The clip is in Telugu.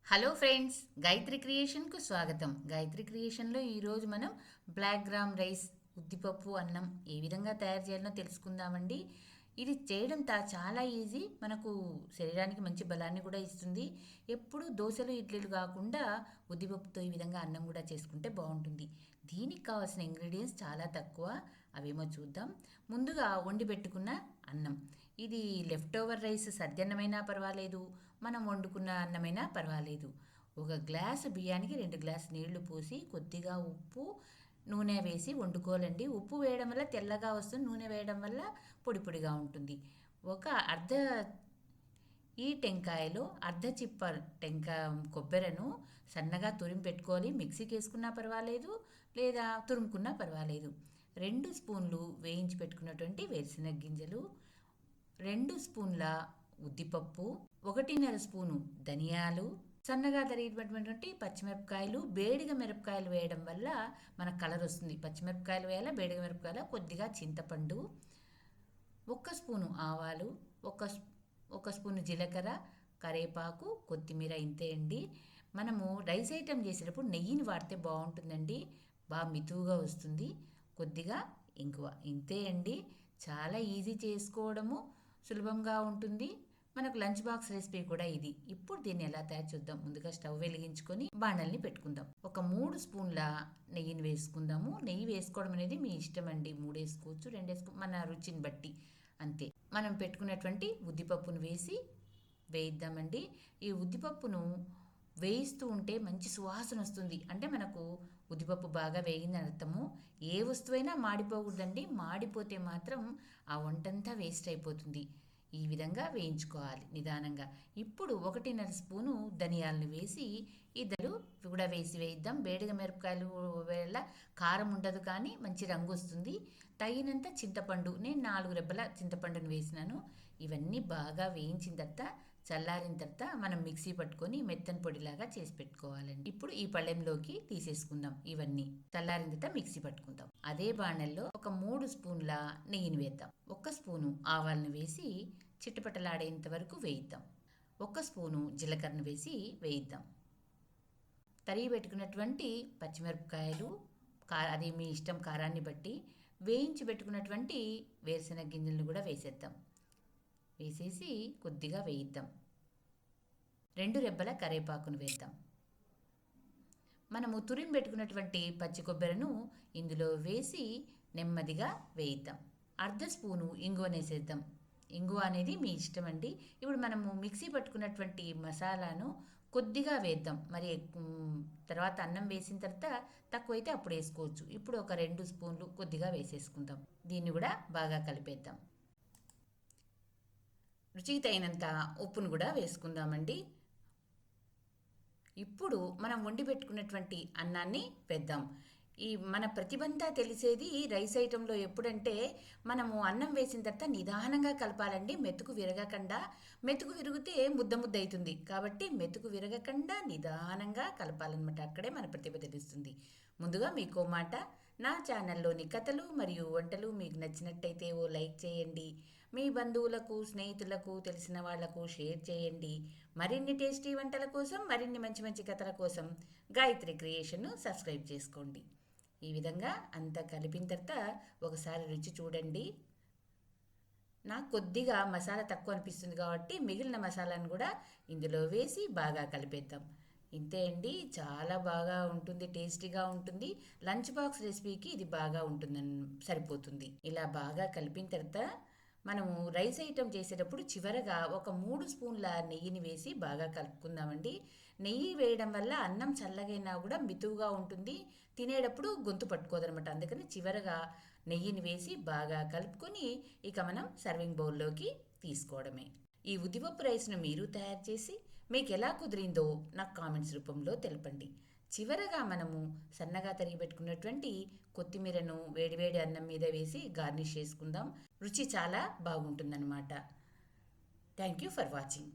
హలో ఫ్రెండ్స్, గాయత్రి క్రియేషన్కు స్వాగతం. గాయత్రి క్రియేషన్లో ఈరోజు మనం బ్లాక్ గ్రామ్ రైస్ ఉద్దిపప్పు అన్నం ఏ విధంగా తయారు చేయాలో తెలుసుకుందామండి. ఇది చేయడం చాలా ఈజీ, మనకు శరీరానికి మంచి బలాన్ని కూడా ఇస్తుంది. ఎప్పుడు దోశలు ఇడ్లీలు కాకుండా ఉద్దిపప్పుతో ఈ విధంగా అన్నం కూడా చేసుకుంటే బాగుంటుంది. దీనికి కావాల్సిన ఇంగ్రీడియంట్స్ చాలా తక్కువ, అవేమో చూద్దాం. ముందుగా వండి పెట్టుకున్న అన్నం, ఇది లెఫ్ట్ ఓవర్ రైస్ సద్యన్నమైనా పర్వాలేదు, మనం వండుకున్న అన్నమైనా పర్వాలేదు. ఒక గ్లాసు బియ్యానికి 2 గ్లాసు నీళ్లు పోసి కొద్దిగా ఉప్పు నూనె వేసి వండుకోవాలండి. ఉప్పు వేయడం వల్ల తెల్లగా వస్తుంది, నూనె వేయడం వల్ల పొడి పొడిగా ఉంటుంది. ఒక అర్ధ ఈ టెంకాయలో అర్ధ చిప్ప కొబ్బెరను సన్నగా తురిమి పెట్టుకోవాలి. మిక్సీకి వేసుకున్నా పర్వాలేదు, లేదా తురుముకున్నా పర్వాలేదు. 2 స్పూన్లు వేయించి పెట్టుకున్నటువంటి వేరుశనగ గింజలు, 2 స్పూన్ల ఉద్దిపప్పు, 1.5 స్పూను ధనియాలు, సన్నగా తరిగినటువంటి పచ్చిమిరపకాయలు. బేడిగ మిరపకాయలు వేయడం వల్ల మనకు కలర్ వస్తుంది. పచ్చిమిరపకాయలు వేయాలి, బేడిగ మిరపకాయలు, కొద్దిగా చింతపండు, 1 స్పూను ఆవాలు, ఒక స్పూను జీలకర్ర, కరివేపాకు, కొత్తిమీర. ఇంతే అండి. మనము రైస్ ఐటెం చేసేటప్పుడు నెయ్యిని వాడితే బాగుంటుందండి, బాగా మితువుగా వస్తుంది. కొద్దిగా ఇంగువ. ఇంతే అండి, చాలా ఈజీ చేసుకోవడము, సులభంగా ఉంటుంది. మనకు లంచ్ బాక్స్ రెసిపీ కూడా ఇది. ఇప్పుడు దీన్ని ఎలా తయారు చూద్దాం. ముందుగా స్టవ్ వెలిగించుకొని బాణల్ని పెట్టుకుందాం. ఒక 3 స్పూన్ల నెయ్యిని వేసుకుందాము. నెయ్యి వేసుకోవడం అనేది మీ ఇష్టం అండి, 3 వేసుకోవచ్చు, 2 వేసుకోవచ్చు, మన రుచిని బట్టి. అంతే. మనం పెట్టుకున్నటువంటి ఉద్దిపప్పును వేసి వేయిద్దామండి. ఈ ఉద్దిపప్పును వేయిస్తూ ఉంటే మంచి సువాసన వస్తుంది, అంటే మనకు ఉద్దిపప్పు బాగా వేగిందని అర్థము. ఏ వస్తువైనా మాడిపోకూడదండి, మాడిపోతే మాత్రం ఆ వంటంతా వేస్ట్ అయిపోతుంది. ఈ విధంగా వేయించుకోవాలి నిదానంగా. ఇప్పుడు 1.5 స్పూను ధనియాలను వేసి ఇద్దరు కూడా వేయిద్దాం. బేడిగ మిరపకాయలు వేళ కారం ఉండదు, కానీ మంచి రంగు వస్తుంది. తగినంత చింతపండు, నేను 4 రెబ్బల చింతపండును వేసినాను. ఇవన్నీ బాగా వేయించిన తర్వాత చల్లారిన తర్వాత మనం మిక్సీ పట్టుకొని మెత్తని పొడిలాగా చేసి పెట్టుకోవాలండి. ఇప్పుడు ఈ పళ్ళెంలోకి తీసేసుకుందాం. ఇవన్నీ చల్లారిన తర్వాత మిక్సీ పట్టుకుందాం. అదే బాణల్లో ఒక 3 స్పూన్ల నెయ్యిని వేద్దాం. 1 స్పూను ఆవాలను వేసి చిట్టపట్టలాడేంత వరకు వేయిద్దాం. 1 స్పూను జీలకర్రను వేసి వేయిద్దాం. తరిగి పెట్టుకున్నటువంటి పచ్చిమిరపకాయలు, అది మీ ఇష్టం కారాన్ని బట్టి, వేయించి పెట్టుకున్నటువంటి వేరుశనగ గింజలను కూడా వేసేద్దాం. వేసేసి కొద్దిగా వేయిద్దాం. 2 రెబ్బల కరివేపాకును వేద్దాం. మనము తురిమి పెట్టుకున్నటువంటి పచ్చి కొబ్బరిను ఇందులో వేసి నెమ్మదిగా వేయిద్దాం. అర్ధ స్పూను ఇంగువనేసేద్దాం. ఇంగువ అనేది మీ ఇష్టం అండి. ఇప్పుడు మనము మిక్సీ పట్టుకున్నటువంటి మసాలాను కొద్దిగా వేద్దాం. మరి తర్వాత అన్నం వేసిన తర్వాత తక్కువైతే అప్పుడు వేసుకోవచ్చు. ఇప్పుడు ఒక 2 స్పూన్లు కొద్దిగా వేసేసుకుందాం. దీన్ని కూడా బాగా కలిపేద్దాం. రుచికి తగినంత ఉప్పును కూడా వేసుకుందామండి. ఇప్పుడు మనం వండి పెట్టుకున్నటువంటి అన్నాన్ని వేద్దాం. ఈ మన ప్రతిభంతా తెలిసేది రైస్ ఐటెంలో ఎప్పుడంటే, మనము అన్నం వేసిన తర్వాత నిదానంగా కలపాలండి, మెతుకు విరగకుండా. మెతుకు విరిగితే ముద్ద ముద్ద అవుతుంది, కాబట్టి మెతుకు విరగకుండా నిదానంగా కలపాలన్నమాట. అక్కడే మన ప్రతిభ తెలుస్తుంది. ముందుగా మీకు మాట, నా ఛానల్లోని కథలు మరియు వంటలు మీకు నచ్చినట్టయితే ఓ లైక్ చేయండి. మీ బంధువులకు, స్నేహితులకు, తెలిసిన వాళ్లకు షేర్ చేయండి. మరిన్ని టేస్టీ వంటల కోసం, మరిన్ని మంచి మంచి కథల కోసం గాయత్రి క్రియేషన్ను సబ్స్క్రైబ్ చేసుకోండి. ఈ విధంగా అంతా కలిపిన తర్వాత ఒకసారి రుచి చూడండి. నాకు కొద్దిగా మసాలా తక్కువ అనిపిస్తుంది కాబట్టి మిగిలిన మసాలాను కూడా ఇందులో వేసి బాగా కలిపేద్దాం. ఇంతే అండి, చాలా బాగా ఉంటుంది, టేస్టీగా ఉంటుంది. లంచ్ బాక్స్ రెసిపీకి ఇది బాగా ఉంటుందని సరిపోతుంది. ఇలా బాగా కలిపిన తర్వాత మనము రైస్ ఐటెం చేసేటప్పుడు చివరగా ఒక 3 స్పూన్ల నెయ్యిని వేసి బాగా కలుపుకుందామండి. నెయ్యి వేయడం వల్ల అన్నం చల్లగైనా కూడా మితువుగా ఉంటుంది, తినేటప్పుడు గొంతు పట్టుకోదనమాట. అందుకని చివరగా నెయ్యిని వేసి బాగా కలుపుకొని ఇక మనం సర్వింగ్ బౌల్లోకి తీసుకోవడమే. ఈ ఉద్దిపప్పు రైస్ను మీరు తయారు చేసి మీకు ఎలా కుదిరిందో నాకు కామెంట్స్ రూపంలో తెలపండి. చివరగా మనము సన్నగా తరిగి పెట్టుకున్నటువంటి కొత్తిమీరను వేడివేడి అన్నం మీద వేసి గార్నిష్ చేసుకుందాం. రుచి చాలా బాగుంటుందన్నమాట. Thank you for watching.